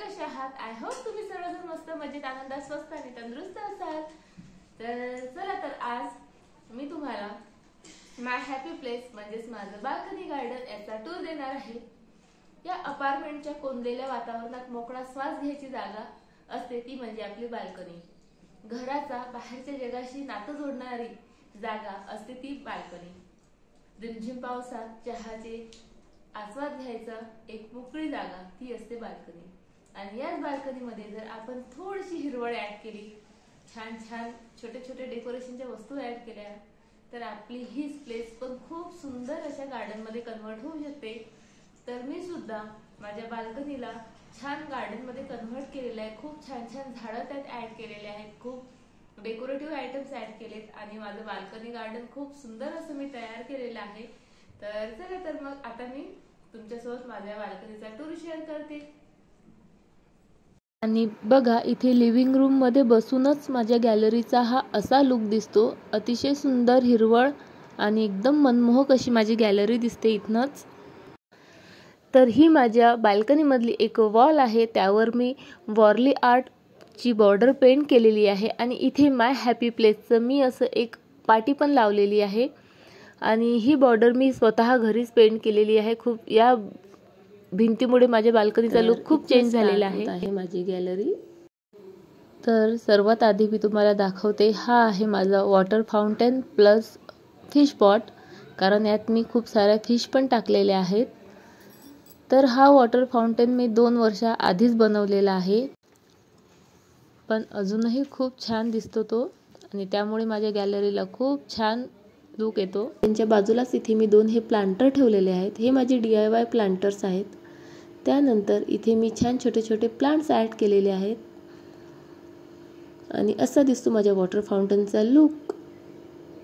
कसे आहात? I hope तुम्ही सर्वजण मस्त मजेत आनंदात स्वस्त आणि तंदुरुस्त असाल। तर चला तर आज मी तुम्हाला माय हॅपी प्लेस म्हणजेच माझं बाल्कनी गार्डन याचा टूर देणार आहे। या अपार्टमेंटच्या कोंदलेल्या वातावरणात मोकळा श्वास घ्यायची जागा असते ती म्हणजे आपली बाल्कनी। घराचा बाहेरच्या जगाशी नातं जोडणारी जागा असते ती बाल्कनी। रिमझिम पावसात चहाचे आस्वाद घ्यायचा एक मोकळी जागा ती असते बाल्कनी। आणि याच बाल्कनीमध्ये जर आपण थोडीशी हिरवळ ऍड केली, छान छान छोटे छोटे डेकोरेशनच्या वस्तू ऍड केल्या तर आपली ही प्लेस पण खूप सुंदर अशा गार्डन मध्ये कन्वर्ट होऊ शकते। तर मी सुद्धा माझ्या बाल्कनीला छान गार्डन मध्ये कन्वर्ट केलेलं आहे। खूप छान छान झाडं त्यात ऍड केलेले आहेत, खूप डेकोरेटिव्ह आयटम्स ऍड केलेत आणि माझं बाल्कनी गार्डन खूप सुंदर असं मी तयार केलेलं आहे। तर चला तर मग आता मी तुमच्यासोबत माझ्या बाल्कनीचा टूर शेअर करते। आणि बघा, इथे लिव्हिंग रूम मध्ये बसूनच माझ्या गॅलरीचा हा असा लुक दिसतो। अतिशय सुंदर हिरवळ आणि एकदम मनमोहक अशी माझी गॅलरी दिसते इथनच। तर ही माझ्या बाल्कनी मधली एक वॉल आहे, त्यावर मी वॉर्ली आर्ट ची बॉर्डर पेंट केलेली आहे आणि इथे माय हॅपी प्लेसचं मी असं एक पाटी पण लावलेली आहे आणि ही बॉर्डर मी स्वतः घरीच पेंट केलेली आहे। खूप या भिंतीमुळे माझ्या बाल्कनीचा लुक खूप चेंज झालेला आहे माझी गॅलरी। तर सर्वात आधी मी तुम्हाला दाखवते, हा आहे माझा water fountain plus fish pot, कारण यात मी खूप साऱ्या फिश पण टाकलेल्या आहेत। तर हा वॉटर फाउंटेन मी 2 वर्षा आधीच बनवलेला आहे, पण अजूनही खूप छान दिसतो तो आणि त्यामुळे माझ्या गॅलरीला खूप छान लुक येतो। त्यांच्या बाजूलाच इथे मी 2 हे प्लांटर ठेवलेले आहेत, हे माझे DIY प्लांटर्स आहेत। त्यानंतर इथे मी छान छोटे छोटे प्लांट्स ऍड केलेले आहेत आणि असा दिसतो माझ्या वॉटर फाउंटेनचा लुक।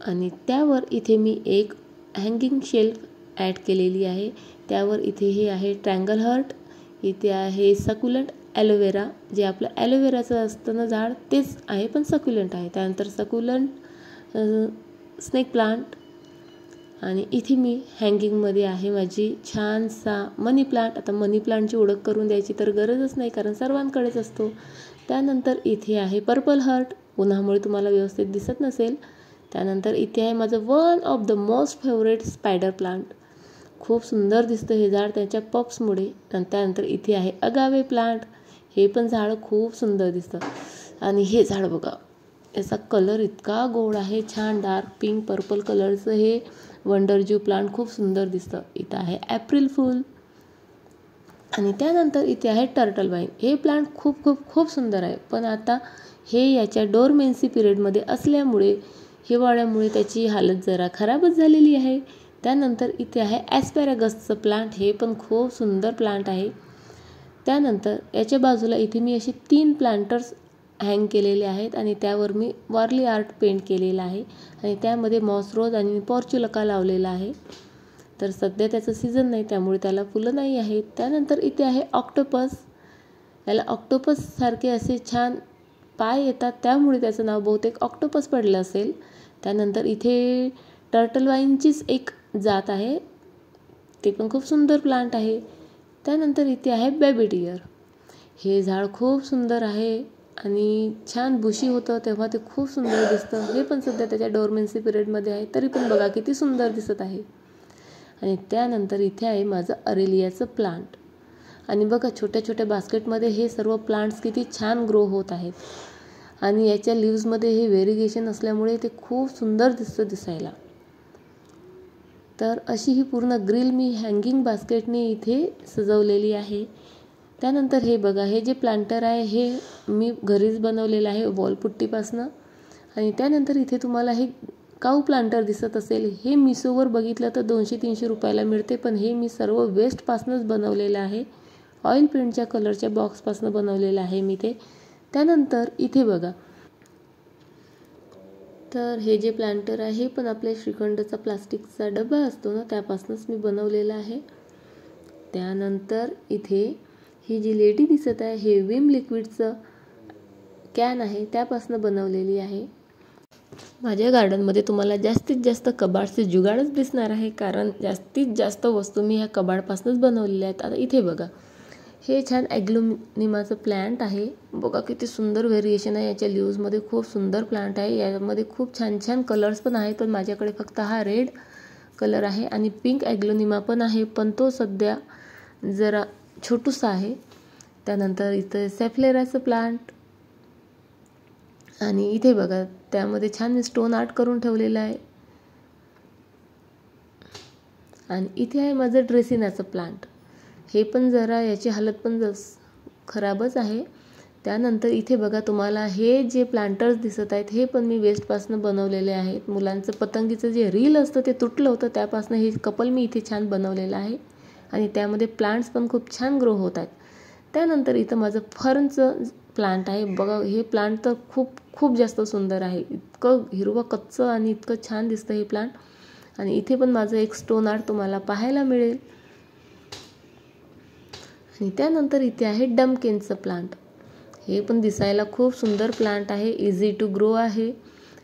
आणि त्यावर इथे मी एक हँगिंग शेल्फ ऍड केलेली आहे, त्यावर इथे हे आहे ट्रायंगल हार्ट, इथे आहे सकुलंट ॲलोवेरा, जे आपलं ॲलोवेराचं असतं ना झाड तेच आहे पण सकुलंट आहे। त्यानंतर सकुलंट स्नेक प्लांट आणि इथे मी हँगिंगमध्ये आहे माझी छानसा मनी प्लांट। आता मनी प्लांटची ओळख करून द्यायची तर गरजच नाही, कारण सर्वांकडेच असतो। त्यानंतर इथे आहे पर्पल हार्ट, उन्हामुळे तुम्हाला व्यवस्थित दिसत नसेल। त्यानंतर इथे आहे माझं one of the most favourite spider plant, खूप सुंदर दिसतं हे झाड त्याच्या पप्समुळे। त्यानंतर इथे आहे अगावे प्लांट, हे पण झाड खूप सुंदर दिसतं। आणि हे झाड बघा, याचा कलर इतका गोड आहे, छान डार्क पिंक पर्पल कलरचं हे वंडरज्यू प्लांट खूप सुंदर दिसतं। इथं आहे एप्रिल फूल आणि त्यानंतर इथे आहे टर्टल वाईन, हे प्लांट खूप खूप खूप सुंदर आहे, पण आता हे याच्या डोरमेन्सी पिरियडमध्ये असल्यामुळे हिवाळ्यामुळे त्याची हालत जरा खराबच झालेली आहे। त्यानंतर इथे आहे ॲस्पॅरागसचं प्लांट, हे पण खूप सुंदर प्लांट आहे। त्यानंतर याच्या बाजूला इथे मी असे 3 प्लांटर्स हँग केलेले आहेत आणि त्यावर मी वॉर्ली आर्ट पेंट केलेला आहे आणि त्यामध्ये मॉस रोज आणि पॉर्च्युलका लावलेला आहे। तर सध्या त्याचं सीझन नाही त्यामुळे त्याला फुलं नाही आहेत। त्यानंतर इथे आहे ऑक्टोपस, याला ऑक्टोपस सारखे असे छान पाय येतात त्यामुळे त्याचं नाव बहुतेक ऑक्टोपस पडलं असेल। त्यानंतर इथे टर्टल वाईनचीच एक जात आहे, ते पण खूप सुंदर प्लांट आहे। त्यानंतर इथे आहे बेबी डिअर, हे झाड खूप सुंदर आहे आणि छान बुशी होतं तेव्हा ते खूप सुंदर दिसतं। हे पण सध्या त्याच्या डोरमेन्सी पिरियडमध्ये आहे, तरी पण बघा किती सुंदर दिसत आहे। आणि त्यानंतर इथे आहे माझं अरेलियाचं प्लांट आणि बघा छोट्या छोट्या बास्केटमध्ये हे सर्व प्लांट्स किती छान ग्रो होत आहेत आणि याच्या लीव्समध्ये हे व्हेरिगेशन असल्यामुळे ते खूप सुंदर दिसतं दिसायला। तर अशी ही पूर्ण ग्रिल मी हँगिंग बास्केटने इथे सजवलेली आहे। त्यानंतर हे बघा, हे जे प्लांटर आहे हे मी घरीच बनवलेलं आहे वॉलपुट्टीपासनं। आणि त्यानंतर इथे तुम्हाला हे काऊ प्लांटर दिसत असेल, हे मिशोवर बघितलं तर 200-300 रुपयाला मिळते, पण हे मी सर्व वेस्टपासूनच बनवलेलं आहे, ऑइल पेंटच्या कलरच्या बॉक्सपासून बनवलेलं आहे मी ते। त्यानंतर इथे बघा, तर हे जे प्लांटर आहे पण आपल्या श्रीखंडचा प्लास्टिकचा डबा असतो ना त्यापासूनच मी बनवलेला आहे। त्यानंतर इथे ही जी लेडी दिसत आहे हे विम लिक्विडचं कॅन आहे त्यापासून बनवलेली आहे। माझ्या गार्डनमध्ये तुम्हाला जास्तीत जास्त कबाडचे जुगाडच दिसणार आहे, कारण जास्तीत जास्त वस्तू मी ह्या कबाडपासूनच बनवलेल्या आहेत। आता इथे बघा, हे छान ॲग्लोनिमाचं प्लांट आहे. बघा किती सुंदर व्हेरिएशन आहे याच्या लीव्समध्ये. खूप सुंदर प्लांट आहे. यामध्ये खूप छान छान कलर्स पण आहेत, पण माझ्याकडे फक्त हा रेड कलर आहे. आणि पिंक ॲग्लोनिमा पण आहे, पण तो सध्या जरा छोटूसा आहे. त्यानंतर इथं सॅफ्लेराचं प्लांट, आणि इथे बघा त्यामध्ये छान स्टोन आर्ट करून ठेवलेलं आहे. आणि इथे आहे माझं ड्रेसिनाचं प्लांट. हे पण जरा याची हालत पण खराबच आहे. त्यानंतर इथे बघा तुम्हाला हे जे प्लांटर्स दिसत आहेत हे पण मी वेस्टपासून बनवलेले आहेत. मुलांचं पतंगीचं जे रील असतं ते तुटलं होतं, त्यापासून हे कपल मी इथे छान बनवलेलं आहे. आणि त्यामध्ये प्लांट्स पण खूप छान ग्रो होत आहेत. त्यानंतर इथं माझं फर्नचं प्लांट आहे. बघा हे प्लांट तर खूप खूप जास्त सुंदर आहे. इतकं हिरवं कच्चं आणि इतकं छान दिसतं हे प्लांट. आणि इथे पण माझं एक स्टोन आर्ट तुम्हाला पाहायला मिळेल. आणि त्यानंतर इथे आहे डमकेनचं प्लांट. हे पण दिसायला खूप सुंदर प्लांट आहे. इझी टू ग्रो आहे.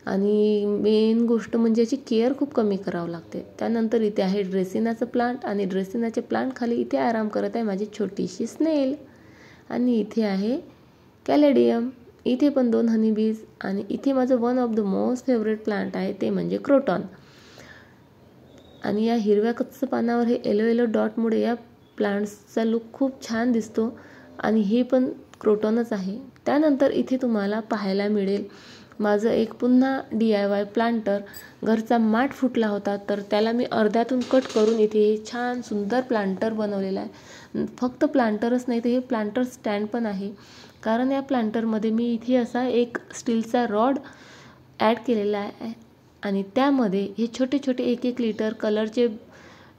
आणि मेन गोष्ट म्हणजे याची केअर खूप कमी करावं लागते. त्यानंतर इथे आहे ड्रेसिनाचं प्लांट. आणि ड्रेसिनाचे प्लांट खाली इथे आराम करत आहे माझी छोटीशी स्नेल. आणि इथे आहे कॅलेडियम. इथे पण 2 हनीबीज. आणि इथे माझं one of the most favourite plant आहे, ते म्हणजे क्रोटॉन. आणि या हिरव्या कच्च पानावर हे येलो डॉटमुळे या प्लांट्सचा लुक खूप छान दिसतो. आणि हे पण क्रोटॉनच आहे. त्यानंतर इथे तुम्हाला पाहायला मिळेल माझं एक पुन्हा DIY प्लांटर. घरचा माठ फुटला होता, तर त्याला मी अर्ध्यातून कट करून इथे हे छान सुंदर प्लांटर बनवलेलं आहे. फक्त प्लांटरच नाही, तर हे प्लांटर स्टँड पण आहे. कारण या प्लांटरमध्ये मी इथे असा एक स्टीलचा रॉड ॲड केलेला आहे. आणि त्यामध्ये हे छोटे छोटे 1-1 लिटर कलरचे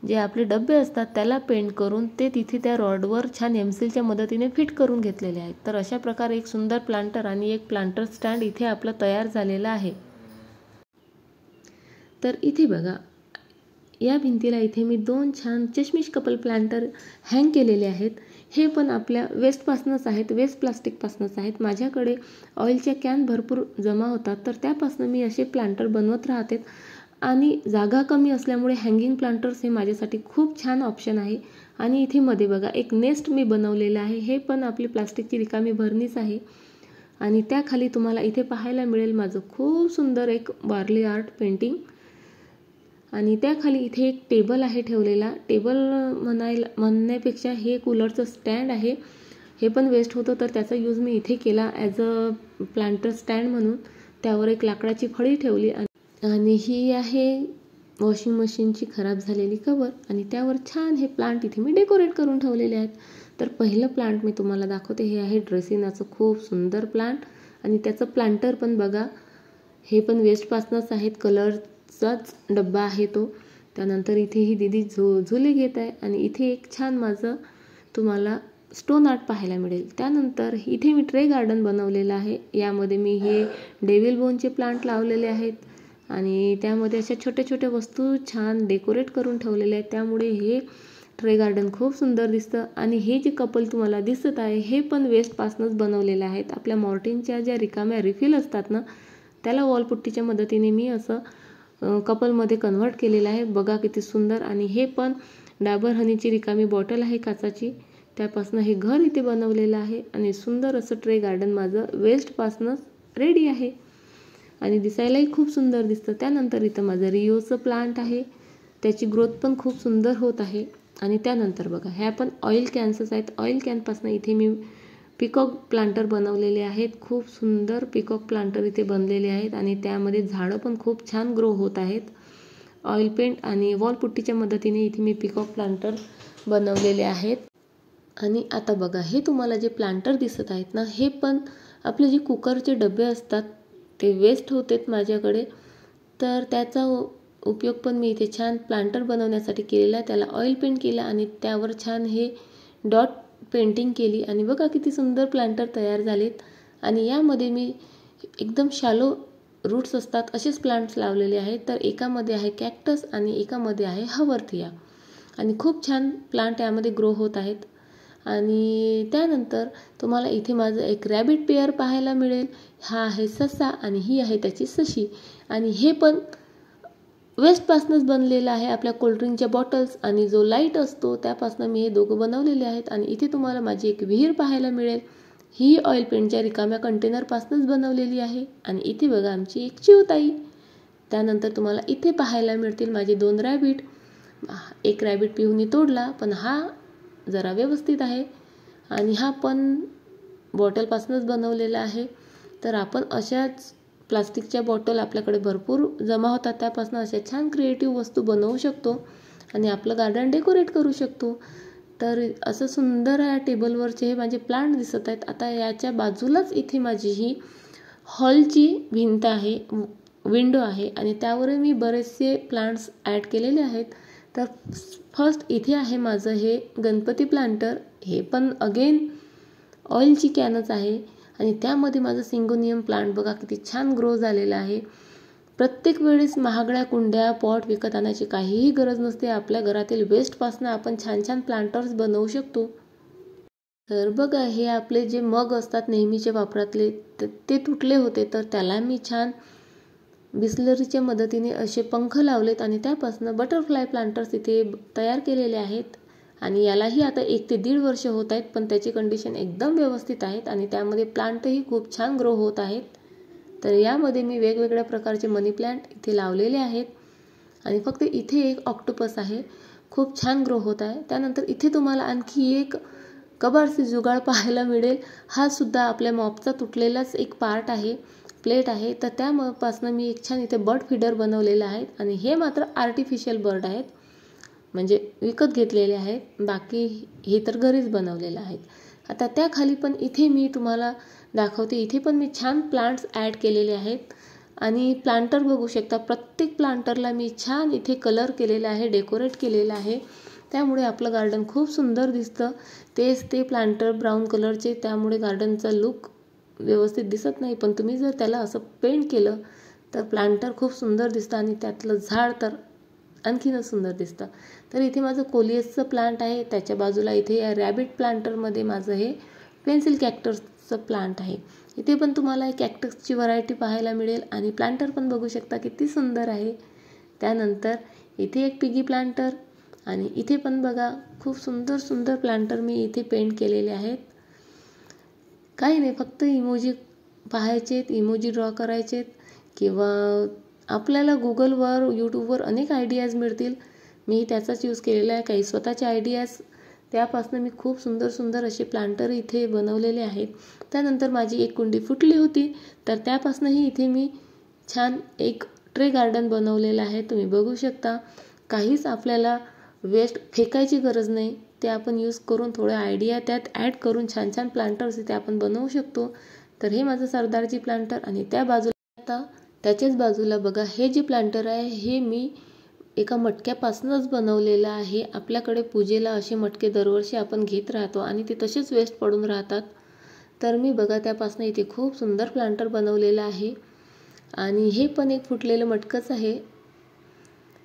जे आपले डबे असतात त्याला पेंट करून ते तिथे त्या रॉडवर छान एमसीलच्या मदतीने फिट करून घेतलेले आहेत. तर अशा प्रकारे एक सुंदर प्लांटर आणि एक प्लांटर स्टँड इथे आपलं तयार झालेलं आहे. तर इथे बघा या भिंतीला इथे मी 2 छान चष्मिश कपल प्लांटर हँग केलेले आहेत. हे पण आपल्या वेस्टपासूनच आहेत, वेस्ट प्लास्टिकपासूनच आहेत. माझ्याकडे ऑइलच्या कॅन भरपूर जमा होतात, तर त्यापासून मी असे प्लांटर बनवत राहते. आणि जागा कमी असल्यामुळे हँगिंग प्लांटर्स हे माझ्यासाठी खूप छान ऑप्शन आहे. आणि इथे मध्ये बघा एक नेस्ट मी बनवलेलं आहे. हे पण आपली प्लास्टिकची रिकामी भरणीच आहे. आणि त्याखाली तुम्हाला इथे पाहायला मिळेल माझं खूप सुंदर एक वारली आर्ट पेंटिंग. आणि त्याखाली इथे एक टेबल आहे ठेवलेला. टेबल म्हणण्यापेक्षा हे कूलरचं स्टँड आहे. हे पण वेस्ट होतं, तर त्याचा यूज मी इथे केला ॲज अ प्लांटर स्टँड म्हणून. त्यावर एक लाकडाची फळी ठेवली. आणि ही आहे वॉशिंग मशीनची खराब झालेली कवर. आणि त्यावर छान हे प्लांट इथे मी डेकोरेट करून ठेवलेले आहेत. तर पहिलं प्लांट मी तुम्हाला दाखवते. हे आहे ड्रेसिनाचं खूप सुंदर प्लांट. आणि त्याचं प्लांटर पण बघा, हे पण वेस्टपासूनच आहेत. कलरचाच डब्बा आहे तो. त्यानंतर इथे ही दीदी झुले घेत आहे. आणि इथे एक छान माझं तुम्हाला स्टोन आर्ट पाहायला मिळेल. त्यानंतर इथे मी ट्रे गार्डन बनवलेलं आहे. यामध्ये मी हे डेव्हिल बोनचे प्लांट लावलेले आहेत. आणि त्यामध्ये अशा छोट्या छोट्या वस्तू छान डेकोरेट करून ठेवलेल्या आहेत. त्यामुळे हे ट्रे गार्डन खूप सुंदर दिसतं. आणि हे जे कपल तुम्हाला दिसत आहे हे पण वेस्टपासूनच बनवलेले आहेत. आपल्या मॉर्टिनच्या ज्या रिकाम्या रिफिल असतात ना, त्याला वॉलपुट्टीच्या मदतीने मी असं कपलमध्ये कन्व्हर्ट केलेलं आहे. बघा किती सुंदर. आणि हे पण डाबर हनीची रिकामी बॉटल आहे काचाची, त्यापासून हे घर इथे बनवलेलं आहे. आणि सुंदर असं ट्रे गार्डन माझं वेस्टपासूनच रेडी आहे. आणि दिसायलाही खूप सुंदर दिसतं. त्यानंतर इथं माझं रिओचं प्लांट आहे. त्याची ग्रोथ पण खूप सुंदर होत आहे. आणि त्यानंतर बघा ह्या पण ऑइल कॅन्सच आहेत. ऑइल कॅनपासून इथे मी पिकॉक प्लांटर बनवलेले आहेत. खूप सुंदर पिकॉक प्लांटर इथे बनलेले आहेत. आणि त्यामध्ये झाडं पण खूप छान ग्रो होत आहेत. ऑइल पेंट आणि वॉलपुट्टीच्या मदतीने इथे मी पिकॉक प्लांटर बनवलेले आहेत. आणि आता बघा हे तुम्हाला जे प्लांटर दिसत आहेत ना, हे पण आपले जे कुकरचे डबे असतात ते वेस्ट होतेत माझ्याकडे, तर त्याचा उपयोग पण मी इथे छान प्लांटर बनवण्यासाठी केलेला आहे. त्याला ऑइल पेंट केला आणि त्यावर छान हे डॉट पेंटिंग केली. आणि बघा किती सुंदर प्लांटर तयार झालेत. आणि यामध्ये मी एकदम शॅलो रूट्स असतात असेच प्लांट्स लावलेले आहेत. तर एकामध्ये आहे कॅक्टस आणि एकामध्ये आहे हवर्थिया. आणि खूप छान प्लांट यामध्ये ग्रो होत आहेत. आणि त्यानंतर तुम्हाला इथे माझं एक रॅबिट पेअर पाहायला मिळेल. हा आहे ससा आणि ही आहे त्याची सशी. आणि हे पण वेस्टपासूनच बनलेला आहे, आपल्या कोल्ड्रिंकच्या बॉटल्स आणि जो लाईट असतो त्यापासून मी हे दोघं बनवलेले आहेत. आणि इथे तुम्हाला माझी एक विहीर पाहायला मिळेल. ही ऑइल पेंटच्या रिकाम्या कंटेनरपासूनच बनवलेली आहे. आणि इथे बघा आमची एक चिवताई. त्यानंतर तुम्हाला इथे पाहायला मिळतील माझे 2 रॅबिट. एक रॅबिट पिहूनी तोडला, पण हा जरा व्यवस्थित आहे. आणि हा पण बॉटलपासूनच बनवलेला आहे. तर आपण अशाच प्लास्टिकच्या बॉटल आपल्याकडे भरपूर जमा होतात, त्यापासून अशा छान क्रिएटिव्ह वस्तू बनवू शकतो आणि आपलं गार्डन डेकोरेट करू शकतो. तर असं सुंदर या टेबलवरचे हे माझे प्लांट दिसत आहेत. आता याच्या बाजूलाच इथे माझी ही हॉलची भिंत आहे, विंडो आहे आणि त्यावर मी बरेचसे प्लांट्स ॲड केलेले आहेत. तर फर्स्ट इथे आहे माझं हे गणपती प्लांटर. हे पण अगेन ऑइलची कॅनच आहे आणि त्यामध्ये माझं सिंगोनियम प्लांट बघा किती छान ग्रो झालेला आहे. प्रत्येक वेळेस महागड्या कुंड्या पॉट विकत आणायची काहीही गरज नसते. आपल्या घरातील वेस्टपासून आपण छान छान प्लांटर्स बनवू शकतो. तर बघा हे आपले जे मग असतात नेहमीचे वापरातले ते तुटले होते, तर त्याला मी छान बिस्लरीच्या मदतीने असे पंख लावलेत आणि त्यापासून बटरफ्लाय प्लांटर्स इथे तयार केलेले आहेत. आणि यालाही आता 1 ते 1.5 वर्ष होत आहेत, पण त्याची कंडिशन एकदम व्यवस्थित आहेत आणि त्यामध्ये प्लांटही खूप छान ग्रो होत आहेत. तर यामध्ये मी वेगवेगळ्या प्रकारचे मनी प्लांट इथे लावलेले आहेत. आणि फक्त इथे एक ऑक्टोपस आहे, खूप छान ग्रो होत आहे. त्यानंतर इथे तुम्हाला आणखी एक कबाडचे जुगाड पाहायला मिळेल. हा सुद्धा आपल्या मॉपचा तुटलेलाच एक पार्ट आहे, प्लेट आहे. तर त्यापासून मी एक छान इथे बर्ड फीडर बनवलेला आहे आणि हे मात्र आर्टिफिशियल बर्ड आहेत, म्हणजे विकत घेतलेले आहेत. बाकी हे तर घरीच बनवलेले आहेत. आता त्याखाली पण इथे मी तुम्हाला दाखवते. इथे पण मी छान प्लांट्स ॲड केलेले आहेत आणि प्लांटर बघू शकता. प्रत्येक प्लांटरला मी छान इथे कलर केलेला आहे, डेकोरेट केलेलं आहे. त्यामुळे आपलं गार्डन खूप सुंदर दिसतं. तेच ते प्लांटर ब्राऊन कलरचे, त्यामुळे गार्डनचा लुक व्यवस्थित दिसत नाही. पण तुम्ही जर त्याला असं पेंट केलं तर प्लांटर खूप सुंदर दिसतं आणि त्यातलं झाड तर आणखीनच सुंदर दिसतं. तर इथे माझं कोलियसचं प्लांट आहे. त्याच्या बाजूला इथे या रॅबिट प्लांटरमध्ये माझं हे पेन्सिल कॅक्टसचं प्लांट आहे. इथे पण तुम्हाला कॅक्टसची व्हरायटी पाहायला मिळेल आणि प्लांटर पण बघू शकता किती सुंदर आहे. त्यानंतर इथे एक पिगी प्लांटर आणि इथे पण बघा खूप सुंदर सुंदर प्लांटर मी इथे पेंट केलेले आहेत. काही नाही, फक्त इमोजी पाहायचेत, इमोजी ड्रॉ करायचेत किंवा आपल्याला गुगलवर यूट्यूबवर अनेक आयडियाज मिळतील. मी त्याचाच यूज केलेला आहे. काही स्वतःचे आयडियाज, त्यापासून मी खूप सुंदर सुंदर असे प्लांटर इथे बनवलेले आहेत. त्यानंतर माझी एक कुंडी फुटली होती, तर त्यापासूनही इथे मी छान एक ट्रे गार्डन बनवलेलं आहे. तुम्ही बघू शकता. काहीच आपल्याला वेस्ट फेकायची गरज नाही. ते आपण यूज करून थोडे आयडिया त्यात ॲड करून छान छान प्लांटर्स इथे आपण बनवू शकतो. तर हे माझं सरदारजी प्लांटर आणि त्या बाजूला आता त्याच्याच बाजूला बघा हे जे प्लांटर आहे हे मी एका मटक्यापासूनच बनवलेलं आहे. आपल्याकडे पूजेला असे मटके दरवर्षी आपण घेत राहतो आणि ते तसेच वेस्ट पडून राहतात. तर मी बघा त्यापासून इथे खूप सुंदर प्लांटर बनवलेलं आहे आणि हे पण एक फुटलेलं मटकंच आहे.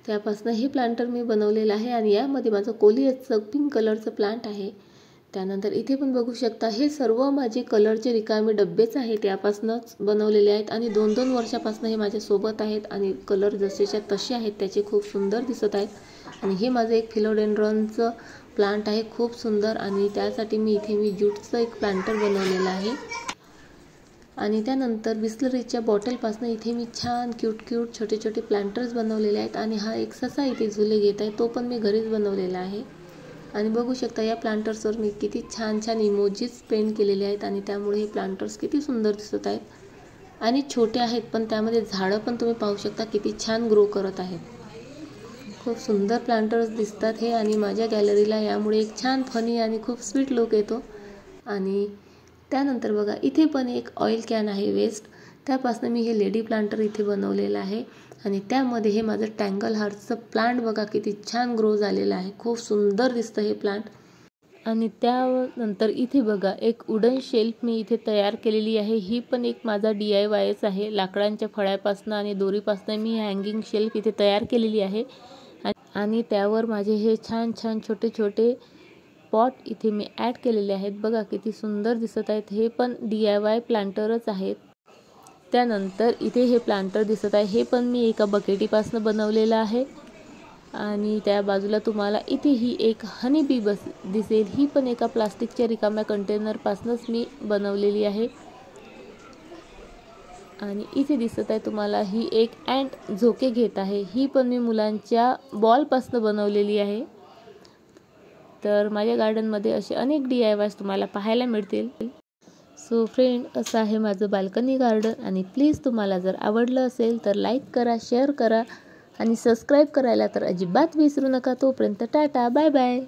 त्यापासून हे प्लांटर मी बनवलेलं आहे आणि यामध्ये माझं कोलियसचं पिंक कलरचं प्लांट आहे. त्यानंतर इथे पण बघू शकता हे सर्व माझे कलरचे रिकामे डब्बेच आहेत, त्यापासूनच बनवलेले आहेत आणि 2-2 वर्षापासून हे माझ्यासोबत आहेत आणि कलर जसेच्या तसे आहेत, त्याचे खूप सुंदर दिसत आहेत. आणि हे माझं एक फिलोडेंड्रॉनचं प्लांट आहे, खूप सुंदर. आणि त्यासाठी मी इथे ज्यूटचं एक प्लांटर बनवलेलं आहे. आणि त्यानंतर बिस्लरीच्या बॉटलपासून इथे मी छान क्यूट छोटे छोटे प्लांटर्स बनवलेले आहेत. आणि हा एक ससा इथे झुले घेत आहे, तो पण मी घरीच बनवलेला आहे. आणि बघू शकता या प्लांटर्सवर मी किती छान छान इमोजीज पेंट केलेले आहेत आणि त्यामुळे हे प्लांटर्स किती सुंदर दिसत आहेत. आणि छोटे आहेत पण त्यामध्ये झाडं पण तुम्ही पाहू शकता किती छान ग्रो करत आहेत. खूप सुंदर प्लांटर्स दिसतात हे. आणि माझ्या गॅलरीला यामुळे एक छान फनी आणि खूप स्वीट लुक येतो. आणि त्यानंतर बघा इथे पण एक ऑइल कॅन आहे वेस्ट, त्यापासून मी हे लेडी प्लांटर इथे बनवलेलं आहे. आणि त्यामध्ये हे माझं टँगल हार्टचं प्लांट बघा किती छान ग्रो झालेलं आहे, खूप सुंदर दिसतं हे प्लांट. आणि त्यानंतर इथे बघा एक वुडन शेल्फ मी इथे तयार केलेली आहे. ही पण एक माझा DIYच आहे. लाकडांच्या फळ्यापासून आणि दोरीपासून मी हँगिंग शेल्फ इथे तयार केलेली आहे. आणि त्यावर माझे हे छान छान छोटे छोटे पॉट इथे मी ॲड केलेले आहेत. बघा किती सुंदर दिसत आहेत. हे पण DIY प्लांटरच आहेत. त्यानंतर इथे हे प्लांटर दिसत आहे, हे पण मी एका बकेटीपासून बनवलेलं आहे. आणि त्या बाजूला तुम्हाला इथे ही एक हनी बी दिसेल, ही पण एका प्लास्टिकच्या रिकाम्या कंटेनरपासूनच मी बनवलेली आहे. आणि इथे दिसत आहे तुम्हाला ही एक अँट झोके घेत आहे, ही पण मी मुलांच्या बॉलपासून बनवलेली आहे. तर माझ्या गार्डनमध्ये असे अनेक DIYs तुम्हाला पाहायला मिळतील. सो फ्रेंड, असं आहे माझं बाल्कनी गार्डन. आणि प्लीज तुम्हाला जर आवडलं असेल तर लाईक करा, शेअर करा आणि सबस्क्राईब करायला तर अजिबात विसरू नका. तोपर्यंत टाटा, बाय बाय.